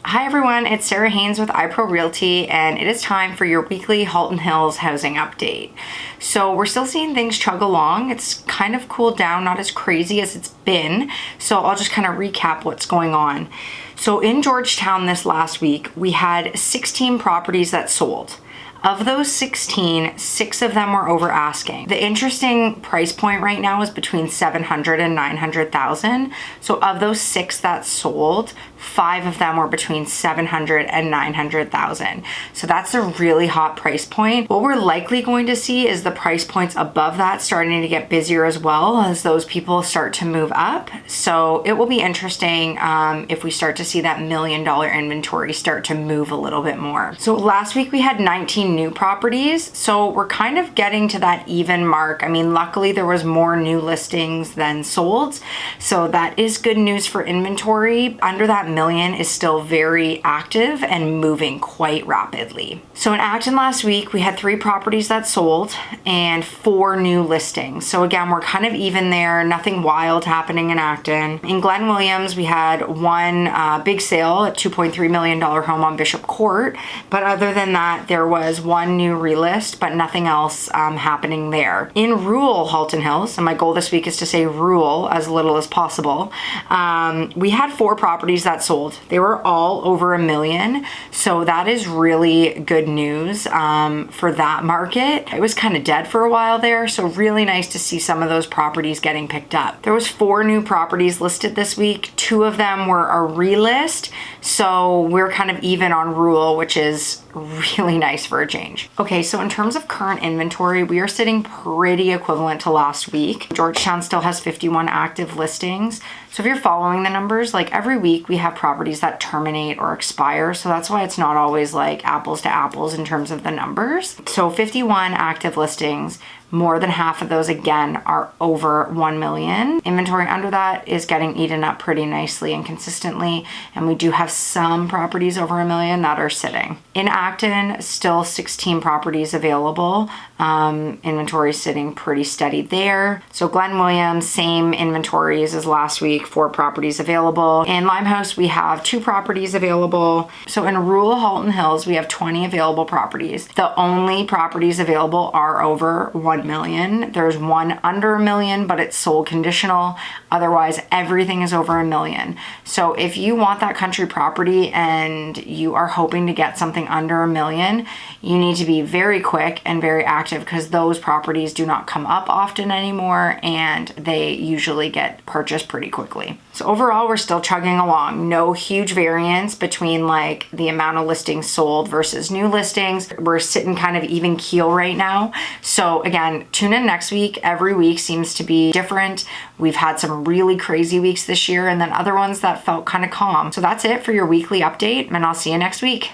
Hi everyone, it's Sara Haines with iPro Realty, and it is time for your weekly Halton Hills housing update. So we're still seeing things chug along. It's kind of cooled down, not as crazy as it's been. So I'll just kind of recap what's going on. So in Georgetown this last week, we had 16 properties that sold. Of those 16, 6 of them were over asking. The interesting price point right now is between $700,000 and $900,000. So of those 6 that sold, 5 of them were between $700,000 and $900,000. So that's a really hot price point. What we're likely going to see is the price points above that starting to get busier as well as those people start to move up. So it will be interesting if we start to see that $1 million inventory start to move a little bit more. So last week we had 19 new properties. So we're kind of getting to that even mark. I mean, luckily there was more new listings than sold. So that is good news for inventory. Under that million is still very active and moving quite rapidly. So in Acton last week, we had 3 properties that sold and 4 new listings. So again, we're kind of even there, nothing wild happening in Acton. In Glen Williams, we had one big sale, a $2.3 million home on Bishop Court. But other than that, there was one new relist, but nothing else happening there. In rural Halton Hills, and my goal this week is to say rural as little as possible, we had 4 properties that sold. They were all over $1 million. So that is really good news for that market. It was kind of dead for a while there. So really nice to see some of those properties getting picked up. There was 4 new properties listed this week. 2 of them were a relist. So we're kind of even on rural, which is really nice for a change. Okay, so in terms of current inventory, we are sitting pretty equivalent to last week. Georgetown still has 51 active listings. So if you're following the numbers, like every week we have properties that terminate or expire. So that's why it's not always like apples to apples in terms of the numbers. So 51 active listings. More than half of those, again, are over 1 million. Inventory under that is getting eaten up pretty nicely and consistently. And we do have some properties over $1 million that are sitting. In Acton, still 16 properties available. Inventory sitting pretty steady there. So Glen Williams, same inventories as last week, 4 properties available. In Limehouse, we have 2 properties available. So in rural Halton Hills, we have 20 available properties. The only properties available are over 1 million. There's one under $1 million, but it's sold conditional. Otherwise, everything is over $1 million. So if you want that country property and you are hoping to get something under $1 million, you need to be very quick and very active because those properties do not come up often anymore and they usually get purchased pretty quickly. So overall, we're still chugging along. No huge variance between like the amount of listings sold versus new listings. We're sitting kind of even keel right now. So again, tune in next week. Every week seems to be different. We've had some really crazy weeks this year and then other ones that felt kind of calm. So that's it for your weekly update, and I'll see you next week.